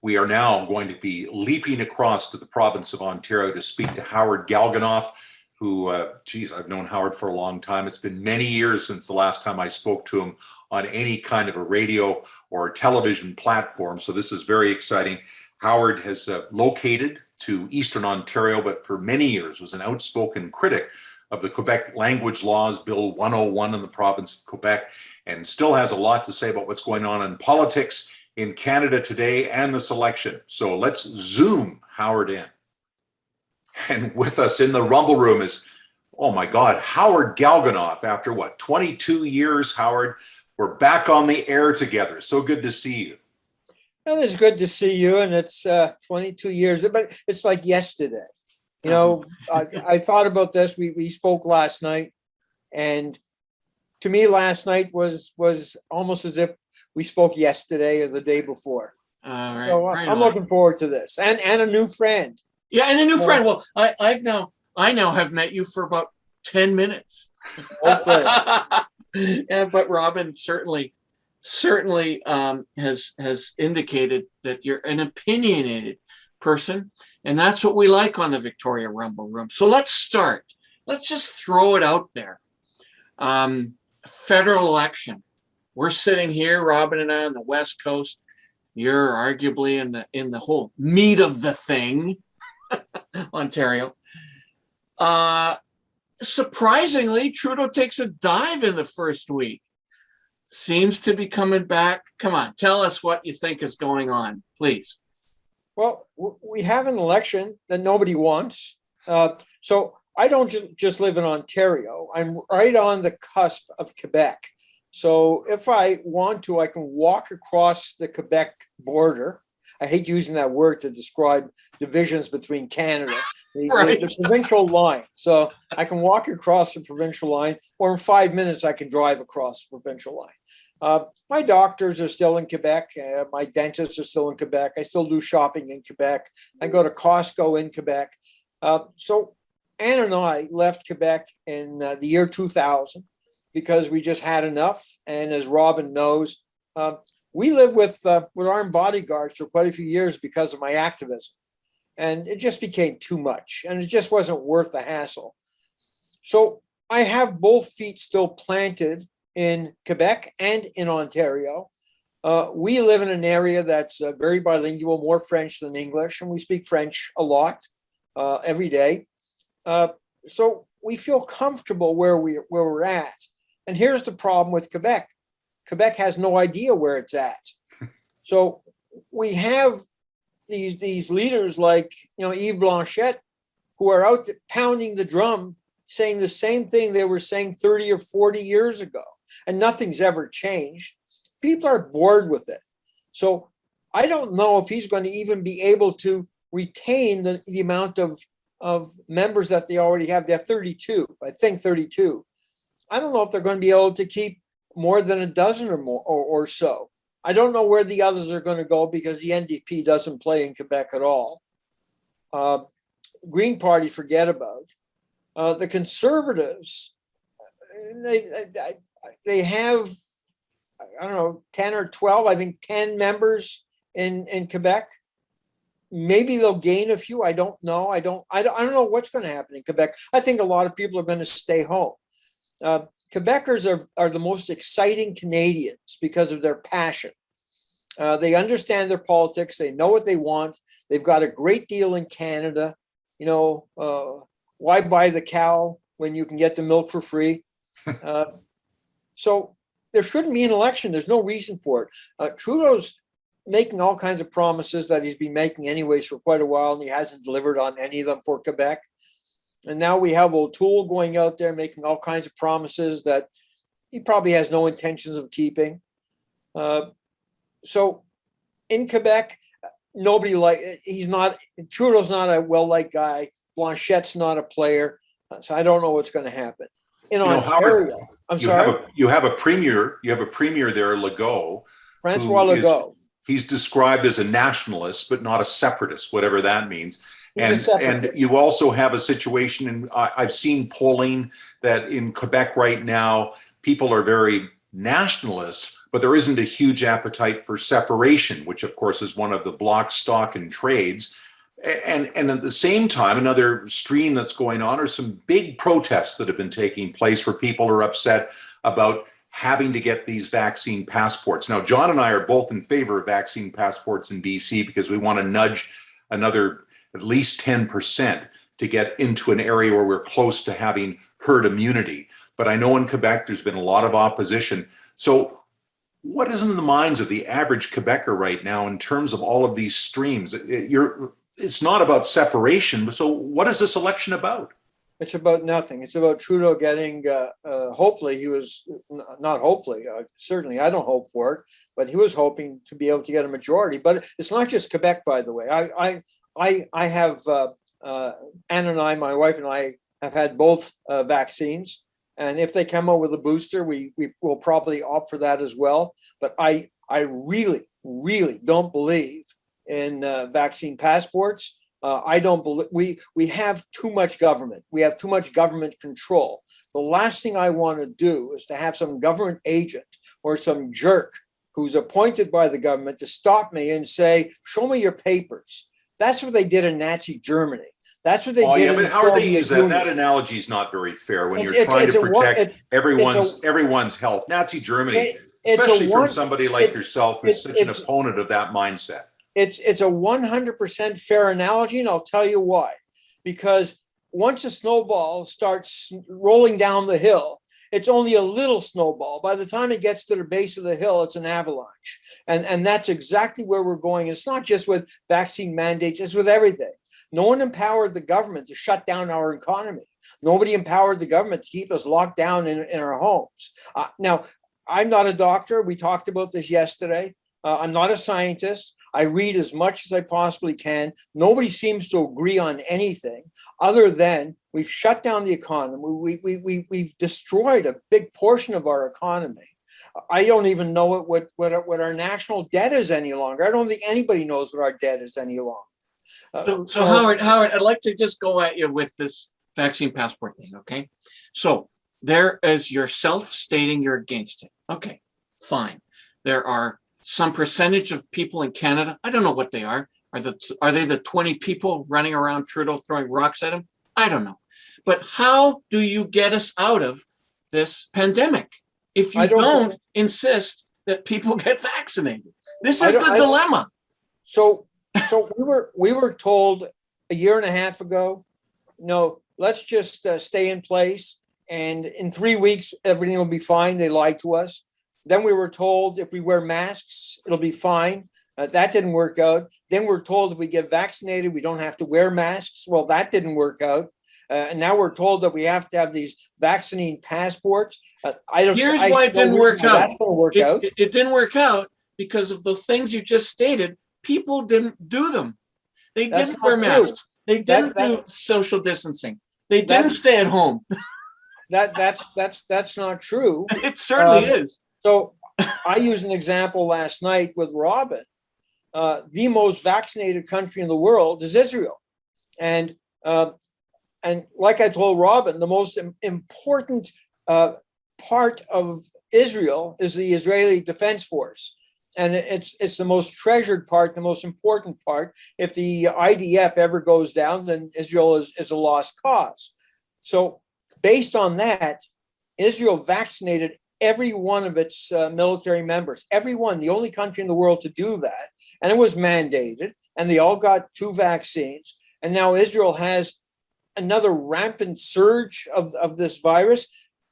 We are now going to be leaping across to the province of Ontario to speak to Howard Galganov, who, I've known Howard for a long time. It's been many years since the last time I spoke to him on any kind of a radio or television platform. So this is very exciting. Howard has located to Eastern Ontario, but for many years was an outspoken critic of the Quebec language laws, Bill 101 in the province of Quebec, and still has a lot to say about what's going on in politics in Canada today and this election. So let's zoom Howard in. And with us in the Rumble Room is, oh my God, Howard Galganov. After what, 22 years, Howard, we're back on the air together. So good to see you. Well, it's good to see you, and it's 22 years, but it's like yesterday. You know, I thought about this. We spoke last night, and to me, last night was almost as if we spoke yesterday or the day before. Right, so I'm looking forward to this, and a new friend. Yeah, and a new friend. Well, I now have met you for about 10 minutes. Okay. Yeah, but Robin certainly has indicated that you're an opinionated person, and that's what we like on the Victoria Rumble Room. So let's start. Let's just throw it out there. Federal election. We're sitting here, Robin and I, on the West Coast. You're arguably in the whole meat of the thing, Ontario. Surprisingly, Trudeau takes a dive in the first week. Seems to be coming back. Come on, tell us what you think is going on, please. Well, we have an election that nobody wants. So I don't just live in Ontario. I'm right on the cusp of Quebec. So if I want to, I can walk across the Quebec border. I hate using that word to describe divisions between Canada, Right. the provincial line. So I can walk across the provincial line, or in 5 minutes, I can drive across the provincial line. My doctors are still in Quebec. My dentists are still in Quebec. I still do shopping in Quebec. I go to Costco in Quebec. So Anne and I left Quebec in the year 2000 because we just had enough. And as Robin knows, we lived with armed bodyguards for quite a few years because of my activism. And it just became too much, and it just wasn't worth the hassle. So I have both feet still planted in Quebec and in Ontario. We live in an area that's very bilingual, more French than English, and we speak French a lot every day. So we feel comfortable where we're at. And here's the problem with Quebec. Quebec has no idea where it's at. So we have these leaders like, Yves Blanchette, who are out pounding the drum, saying the same thing they were saying 30 or 40 years ago, and nothing's ever changed. People are bored with it. So I don't know if he's going to even be able to retain the amount of members that they already have. They have 32, I think 32. I don't know if they're going to be able to keep more than a dozen or more or so. I don't know where the others are going to go because the NDP doesn't play in Quebec at all. Green Party, forget about. The Conservatives, they have, I don't know, 10 or 12, I think 10 members in Quebec. Maybe they'll gain a few. I don't know. I don't know what's going to happen in Quebec. I think a lot of people are going to stay home. Quebecers are the most exciting Canadians because of their passion. They understand their politics. They know what they want. They've got a great deal in Canada. Why buy the cow when you can get the milk for free? So there shouldn't be an election. There's no reason for it. Trudeau's making all kinds of promises that he's been making anyways for quite a while, and he hasn't delivered on any of them for Quebec. And now we have O'Toole going out there making all kinds of promises that he probably has no intentions of keeping. So in Quebec, Trudeau's not a well-liked guy. Blanchette's not a player. So I don't know what's going to happen. In Ontario, Howard, I'm sorry. You have a premier there, Legault. Francois Legault. He's described as a nationalist, but not a separatist, whatever that means. And you also have a situation, and I've seen polling that in Quebec right now, people are very nationalist, but there isn't a huge appetite for separation, which of course is one of the block, stock, and trades. And at the same time, another stream that's going on are some big protests that have been taking place where people are upset about having to get these vaccine passports. Now, John and I are both in favor of vaccine passports in BC because we want to nudge another at least 10% to get into an area where we're close to having herd immunity. But I know in Quebec, there's been a lot of opposition. So what is in the minds of the average Quebecer right now in terms of all of these streams? It's not about separation. So what is this election about? It's about nothing. It's about Trudeau getting, hopefully he was, not hopefully, certainly I don't hope for it, but he was hoping to be able to get a majority. But it's not just Quebec, by the way. I have, Anne and I, my wife and I have had both vaccines. And if they come out with a booster, we will probably opt for that as well. But I really, really don't believe in vaccine passports. I don't believe we have too much government. We have too much government control. The last thing I want to do is to have some government agent or some jerk who's appointed by the government to stop me and say, show me your papers. That's what they did in Nazi Germany. That's what they did. Yeah, but how are they use that? That analogy is not very fair when you're trying to protect everyone's health. Nazi Germany, especially from somebody like yourself who's such an opponent of that mindset. It's a 100% fair analogy, and I'll tell you why. Because once a snowball starts rolling down the hill, it's only a little snowball. By the time it gets to the base of the hill, it's an avalanche. And that's exactly where we're going. It's not just with vaccine mandates, it's with everything. No one empowered the government to shut down our economy. Nobody empowered the government to keep us locked down in our homes. Now, I'm not a doctor. We talked about this yesterday. I'm not a scientist. I read as much as I possibly can. Nobody seems to agree on anything other than we've shut down the economy. We've destroyed a big portion of our economy. I don't even know what our national debt is any longer. I don't think anybody knows what our debt is any longer. So Howard, I'd like to just go at you with this vaccine passport thing, okay? So there is yourself stating you're against it. Okay, fine. There are some percentage of people in Canada, I don't know what they are. Are they the 20 people running around Trudeau throwing rocks at him? I don't know. But how do you get us out of this pandemic if you don't insist that people get vaccinated? This is the dilemma. So we were told a year and a half ago, no, let's just stay in place. And in 3 weeks, everything will be fine. They lied to us. Then we were told if we wear masks, it'll be fine. That didn't work out. Then we're told if we get vaccinated, we don't have to wear masks. Well, that didn't work out. And now we're told that we have to have these vaccine passports. Here's why it didn't work out. It didn't work out because of the things you just stated. People didn't do them. They didn't wear masks. They didn't do social distancing. They didn't stay at home. That's not true. It certainly is. So I used an example last night with Robin. The most vaccinated country in the world is Israel. And like I told Robin, the most important part of Israel is the Israeli Defense Force. And it's the most treasured part, the most important part. If the IDF ever goes down, then Israel is a lost cause. So based on that, Israel vaccinated every one of its military members, everyone, the only country in the world to do that. And it was mandated, and they all got 2 vaccines. And now Israel has another rampant surge of this virus.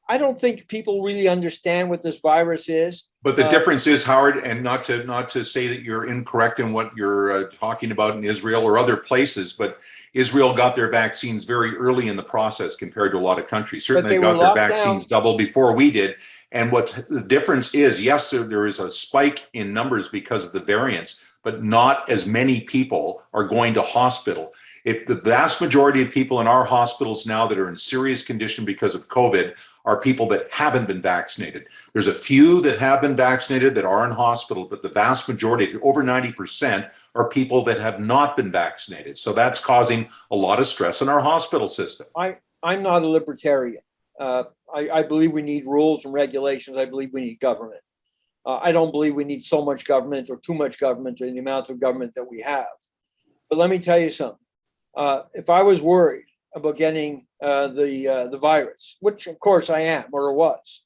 I don't think people really understand what this virus is. But the difference is, Howard, and not to say that you're incorrect in what you're talking about in Israel or other places, but Israel got their vaccines very early in the process compared to a lot of countries. Certainly they got their vaccines double before we did. And what the difference is, yes, there is a spike in numbers because of the variants, but not as many people are going to hospital. If the vast majority of people in our hospitals now that are in serious condition because of COVID are people that haven't been vaccinated. There's a few that have been vaccinated that are in hospital, but the vast majority, over 90%, are people that have not been vaccinated. So that's causing a lot of stress in our hospital system. I'm not a libertarian. I believe we need rules and regulations. I believe we need government. I don't believe we need so much government or too much government or the amount of government that we have. But let me tell you something. If I was worried about getting the virus, which of course I am or was,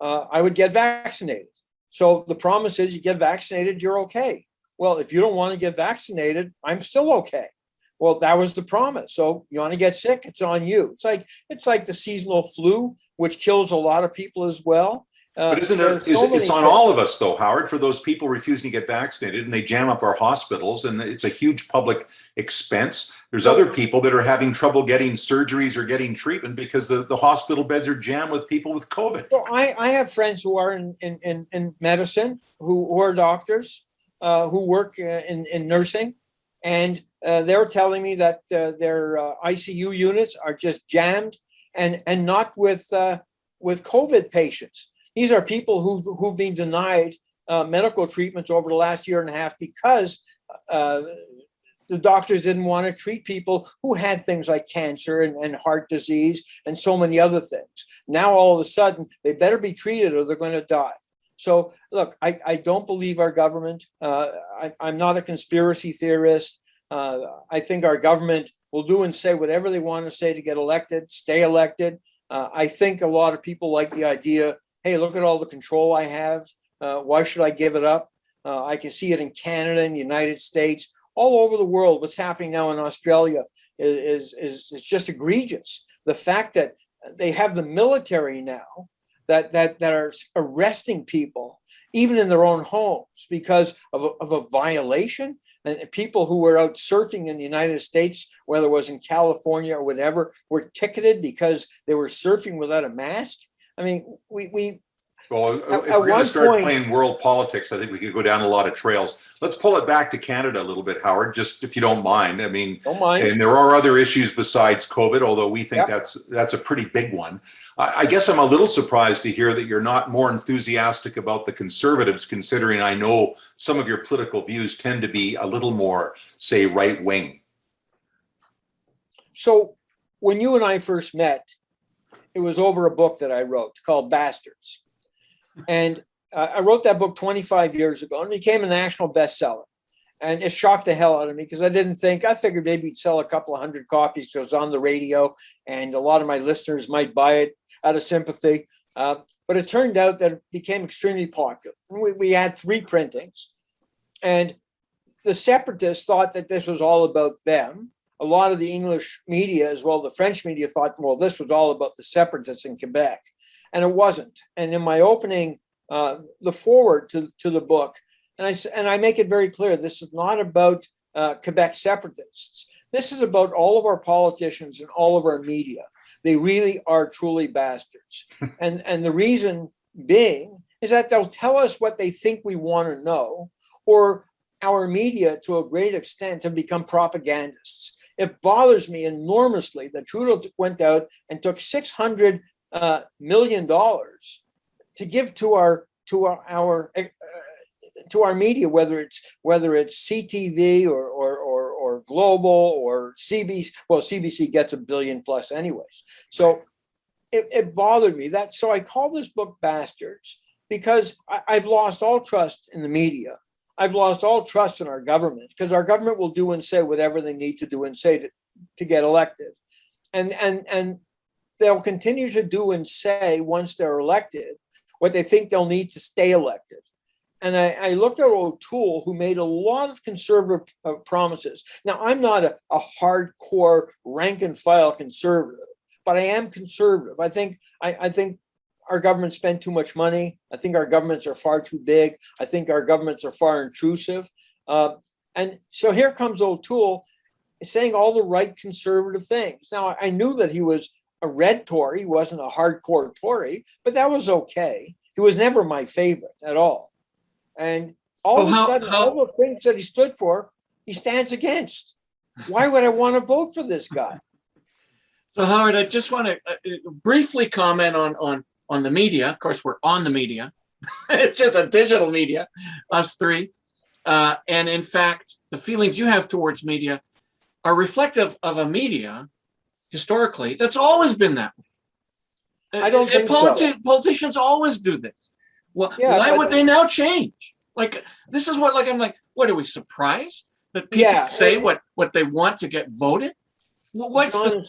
I would get vaccinated. So the promise is you get vaccinated, you're okay. Well, if you don't want to get vaccinated, I'm still okay. Well, that was the promise. So you want to get sick, it's on you. It's like the seasonal flu, which kills a lot of people as well. But isn't it? It's on all of us, though, Howard, for those people refusing to get vaccinated, and they jam up our hospitals, and it's a huge public expense. There's other people that are having trouble getting surgeries or getting treatment because the hospital beds are jammed with people with COVID. So I have friends who are in medicine, who are doctors, who work in nursing, and they're telling me that their ICU units are just jammed, and not with COVID patients. These are people who've been denied medical treatments over the last year and a half because the doctors didn't want to treat people who had things like cancer and heart disease and so many other things. Now, all of a sudden, they better be treated or they're going to die. So, look, I don't believe our government. I'm not a conspiracy theorist. I think our government will do and say whatever they want to say to get elected, stay elected. I think a lot of people like the idea, hey, look at all the control I have. Why should I give it up? I can see it in Canada, in the United States, all over the world. What's happening now in Australia is just egregious. The fact that they have the military now that are arresting people, even in their own homes, because of a violation. And people who were out surfing in the United States, whether it was in California or whatever, were ticketed because they were surfing without a mask. I mean, Well, if we're going to start playing world politics, I think we could go down a lot of trails. Let's pull it back to Canada a little bit, Howard, just if you don't mind. I mean, don't mind. And there are other issues besides COVID, although we think that's a pretty big one. I guess I'm a little surprised to hear that you're not more enthusiastic about the Conservatives, considering I know some of your political views tend to be a little more, say, right wing. So when you and I first met, it was over a book that I wrote called Bastards. And I wrote that book 25 years ago and it became a national bestseller. And it shocked the hell out of me because I figured maybe it'd sell a couple of hundred copies because it was on the radio and a lot of my listeners might buy it out of sympathy. But it turned out that it became extremely popular. We had 3 printings. And the separatists thought that this was all about them. A lot of the English media, as well the French media, thought, well, this was all about the separatists in Quebec. And it wasn't. And in my opening, the foreword to the book, and I make it very clear, this is not about Quebec separatists. This is about all of our politicians and all of our media. They really are truly bastards. And the reason being is that they'll tell us what they think we want to know, or our media, to a great extent, have become propagandists. It bothers me enormously that Trudeau went out and took $600 million to give to our media, whether it's CTV or Global or CBC. Well, CBC gets $1 billion plus anyways. So it bothered me that. So I call this book Bastards because I've lost all trust in the media. I've lost all trust in our government because our government will do and say whatever they need to do and say to get elected. And they'll continue to do and say once they're elected what they think they'll need to stay elected. And I looked at O'Toole, who made a lot of conservative promises. Now, I'm not a hardcore rank and file conservative, but I am conservative. I think our government spent too much money. I think our governments are far too big. I think our governments are far intrusive. And so here comes O'Toole saying all the right conservative things. Now, I knew that he was a red Tory. He wasn't a hardcore Tory, but that was okay. He was never my favorite at all. And all of a sudden, all the things that he stood for, he stands against. Why would I want to vote for this guy? So, Howard, I just want to briefly comment on the media. Of course, we're on the media. It's just a digital media, us 3. And in fact, the feelings you have towards media are reflective of a media, historically, that's always been that way. I don't think so. Politicians always do this. Yeah, Why but- would they now change? Like, this is what, like, I'm like, what, are we surprised that people Yeah, say what they want to get voted? Well, what's John,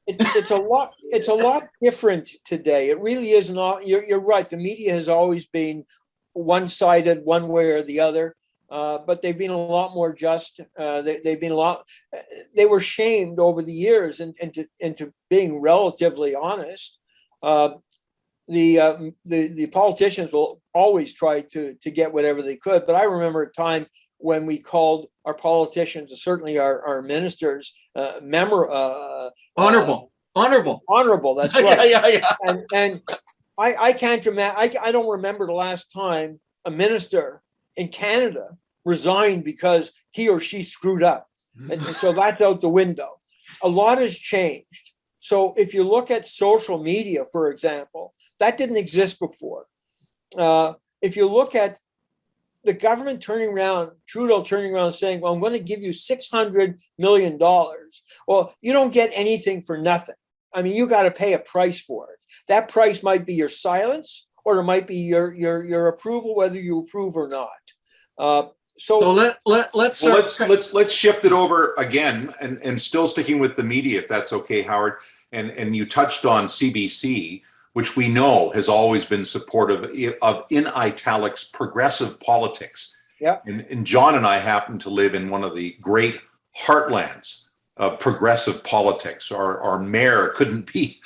it's a lot. It's a lot different today. It really is not. You're right. The media has always been one-sided, one way or the other. But they've been a lot more just. They've been a lot. They were shamed over the years into being relatively honest. The politicians will always try to get whatever they could. But I remember a time when we called our politicians, certainly our ministers, honorable? Honorable. That's right. Yeah. And I can't imagine. I don't remember the last time a minister in Canada resigned because he or she screwed up, and so that's out the window. A lot has changed. So if you look at social media, for example, that didn't exist before. If you look at the government turning around, Trudeau turning around saying, well, I'm going to give you $600 million. Well, you don't get anything for nothing. I mean, you got to pay a price for it. That price might be your silence, or it might be your approval, whether you approve or not. So let's shift it over again, and still sticking with the media, if that's okay, Howard. And you touched on CBC, which we know has always been supportive of, in italics, progressive politics. Yeah. And John and I happen to live in one of the great heartlands of progressive politics. Our mayor couldn't be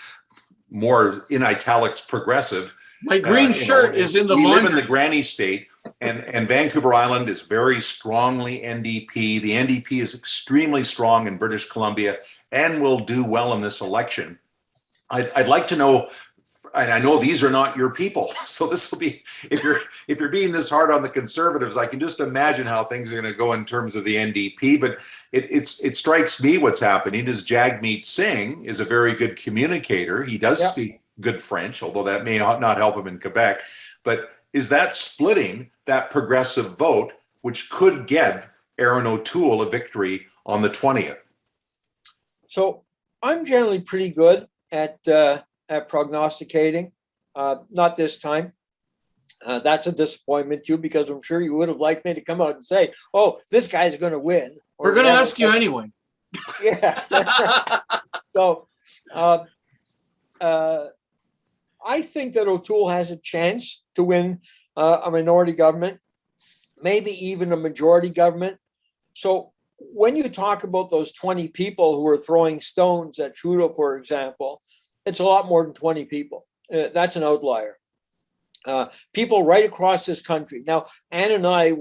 more, in italics, progressive. My green shirt is in the We laundry. live in the granny state, and Vancouver Island is very strongly NDP. The NDP is extremely strong in British Columbia and will do well in this election. I'd like to know, and I know these are not your people, so this will be, if you're being this hard on the Conservatives, I can just imagine how things are going to go in terms of the NDP. But it strikes me what's happening is Jagmeet Singh is a very good communicator. He does speak good French, although that may not help him in Quebec. But is that splitting that progressive vote, which could give Aaron O'Toole a victory on the 20th? So I'm generally pretty good at prognosticating. Not this time. That's a disappointment too, because I'm sure you would have liked me to come out and say, "Oh, this guy's going to win." We're going to ask you anyway. Yeah. So I think that O'Toole has a chance to win a minority government, maybe even a majority government. So when you talk about those 20 people who are throwing stones at Trudeau, for example, it's a lot more than 20 people. That's an outlier. People right across this country. Now, Ann and I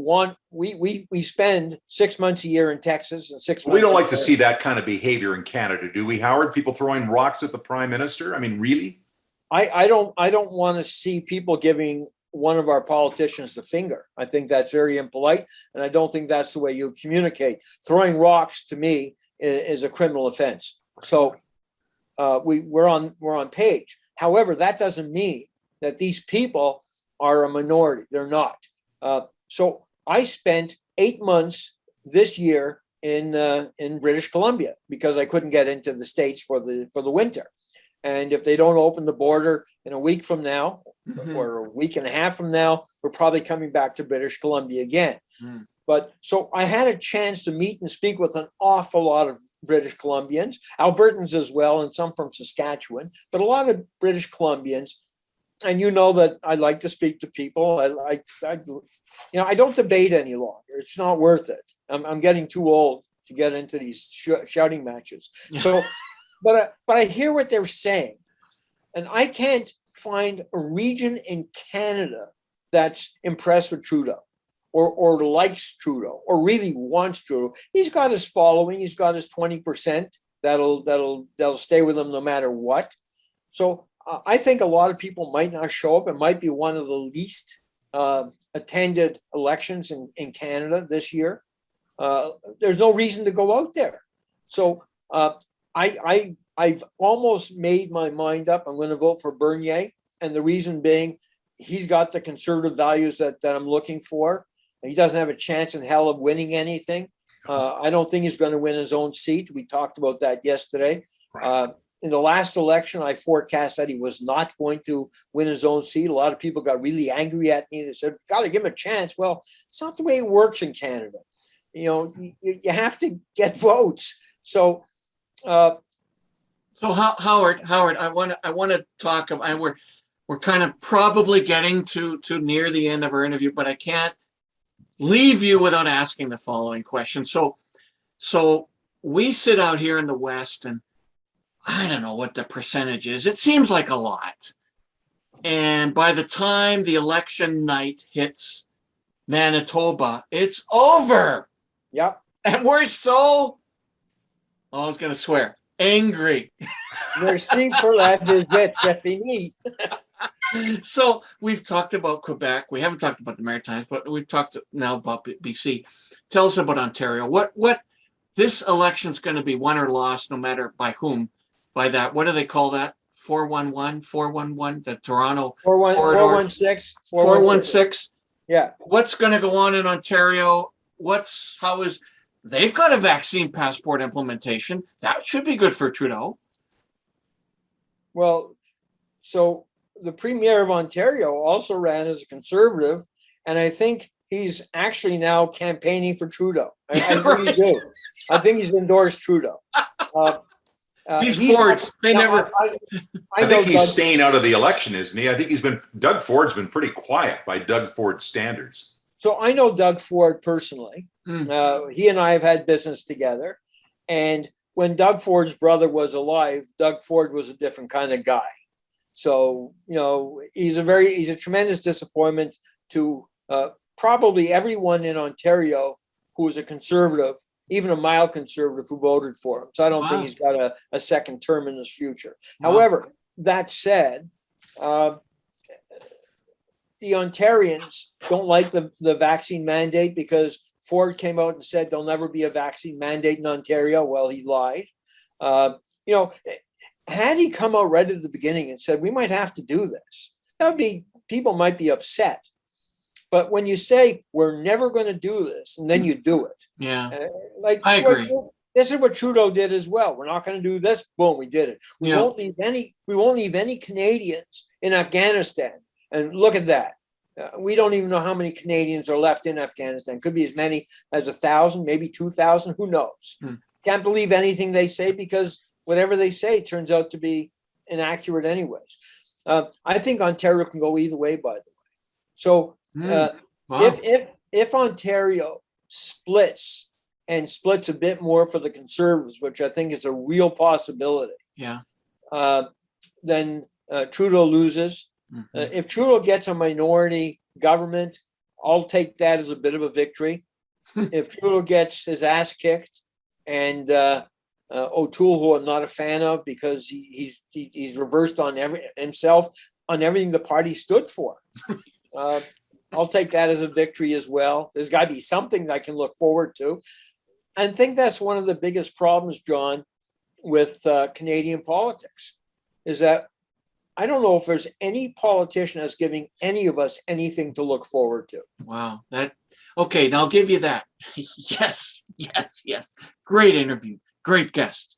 we spend 6 months a year in Texas and 6 months. We don't like to see that kind of behavior in Canada, do we, Howard? People throwing rocks at the Prime Minister? I mean, really? I don't want to see people giving one of our politicians the finger. I think that's very impolite, and I don't think that's the way you communicate. Throwing rocks, to me, is a criminal offense. So we're on page. However, that doesn't mean that these people are a minority. They're not. So I spent 8 months this year in British Columbia because I couldn't get into the States for the winter. And if they don't open the border in a week from now, or a week and a half from now, we're probably coming back to British Columbia again. But so I had a chance to meet and speak with an awful lot of British Columbians, Albertans as well, and some from Saskatchewan, but a lot of British Columbians. And you know that I like to speak to people. I don't debate any longer. It's not worth it. I'm getting too old to get into these shouting matches. So. But I hear what they're saying, and I can't find a region in Canada that's impressed with Trudeau, or likes Trudeau, or really wants Trudeau. He's got his following. He's got his 20% that'll stay with him no matter what. So I think a lot of people might not show up. It might be one of the least attended elections in Canada this year. There's no reason to go out there. So. I've almost made my mind up. I'm going to vote for Bernier, and the reason being, he's got the conservative values that I'm looking for. He doesn't have a chance in hell of winning anything. I don't think he's going to win his own seat. We talked about that yesterday. In the last election, I forecast that he was not going to win his own seat. A lot of people got really angry at me. They said, got to give him a chance. Well, it's not the way it works in Canada. You have to get votes. So, Howard, I want to talk about, we're kind of probably getting to near the end of our interview, but I can't leave you without asking the following question. So we sit out here in the West, and I don't know what the percentage is. It seems like a lot. And by the time the election night hits Manitoba, it's over. Yep. And we're so, I was going to swear, angry. Merci pour la visite, c'est fini. So we've talked about Quebec. We haven't talked about the Maritimes, but we've talked now about BC. Tell us about Ontario. What this election's going to be, won or lost, no matter by whom. By that, what do they call that? 411, the Toronto 416. 416. Yeah. What's going to go on in Ontario? They've got a vaccine passport implementation. That should be good for Trudeau. Well, so the Premier of Ontario also ran as a Conservative, and I think he's actually now campaigning for Trudeau. I really do. I think he's endorsed Trudeau. These Fords, I think he's staying out of the election, isn't he? I think Doug Ford's been pretty quiet by Doug Ford standards. So I know Doug Ford personally. He and I have had business together. And when Doug Ford's brother was alive, Doug Ford was a different kind of guy. So, he's a tremendous disappointment to probably everyone in Ontario who is a Conservative, even a mild Conservative who voted for him. So I don't think he's got a second term in his future. However, that said, the Ontarians don't like the vaccine mandate because Ford came out and said there'll never be a vaccine mandate in Ontario. Well, he lied. Had he come out right at the beginning and said, we might have to do this, people might be upset. But when you say we're never going to do this, and then you do it. Yeah, I agree. This is what Trudeau did as well. We're not going to do this. Boom, we did it. We won't leave any Canadians in Afghanistan. And look at that. We don't even know how many Canadians are left in Afghanistan. Could be as many as 1,000, maybe 2,000. Who knows? Can't believe anything they say because whatever they say turns out to be inaccurate anyways. I think Ontario can go either way, by the way. So if Ontario splits a bit more for the Conservatives, which I think is a real possibility, then Trudeau loses. If Trudeau gets a minority government, I'll take that as a bit of a victory. If Trudeau gets his ass kicked and O'Toole, who I'm not a fan of because he's reversed on himself on everything the party stood for, I'll take that as a victory as well. There's got to be something that I can look forward to. And I think that's one of the biggest problems, John, with Canadian politics, is that I don't know if there's any politician that's giving any of us anything to look forward to. Wow. Okay, now I'll give you that. Yes. Great interview. Great guest.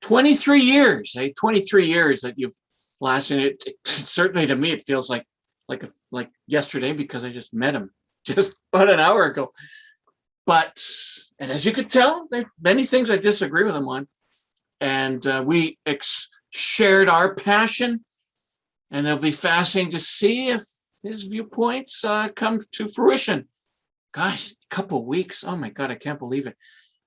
23 years, 23 years that you've lasted. It certainly to me, it feels like yesterday because I just met him just about an hour ago. And as you could tell, there are many things I disagree with him on. And we shared our passion, and it'll be fascinating to see if his viewpoints come to fruition. Gosh, a couple of weeks. Oh my God, I can't believe it.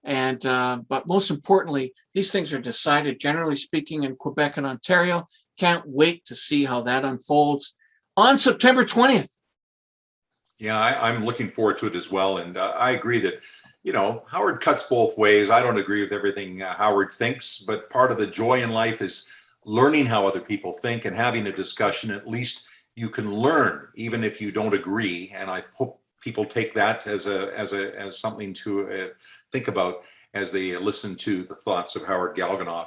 And but most importantly, these things are decided, generally speaking, in Quebec and Ontario. Can't wait to see how that unfolds on September 20th. Yeah, I'm looking forward to it as well. And I agree that, Howard cuts both ways. I don't agree with everything Howard thinks, but part of the joy in life is learning how other people think and having a discussion. At least you can learn, even if you don't agree. And I hope people take that as something to think about as they listen to the thoughts of Howard Galganov.